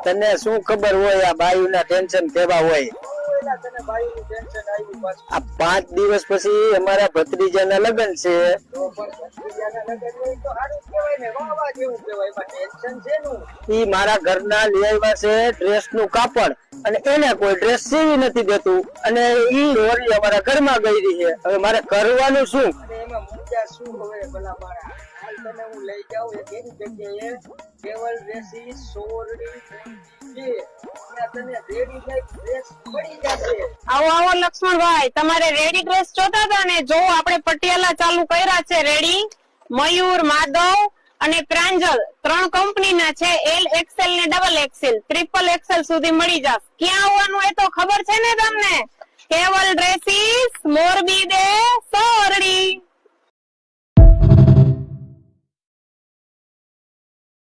તને શું ખબર હોય આ બાયુના ટેન્શન કેવા હોય? આ 5 દિવસ પછી અમારા ભત્રીજાના લગ્ન છે. ઈ મારા ઘરના લઈ આવ્યા છે ડ્રેસ નું કાપડ અને એને કોઈ ડ્રેસ સીવી નથી દેતું અને ઈ હોરી અમારા ઘરમાં ગઈ છે. હવે મારે કરવાનું શું? એમાં મુદ્દા શું હવે ભલા મારા? હાલ તને હું લઈ જાઉં એક એની જગ્યાએ કેવલ ડ્રેસી સોરડી આવો આવો લક્ષ્મણભાઈ, તમારે રેડી ડ્રેસ જોતા હતા ને? જો આપણે પટિયાલા ચાલુ કર્યા છે રેડી. મયુર, માધવ અને પ્રાંજલ 3 કંપનીના છે. એલ એક્સેલ ને ડબલ એક્સેલ, ટ્રિપલ એક્સેલ સુધી મળી જશે. ક્યાં આવવાનું એ તો ખબર છે ને તમને? કેવલ ડ્રેસીસ, મોરબી દે સોરડી.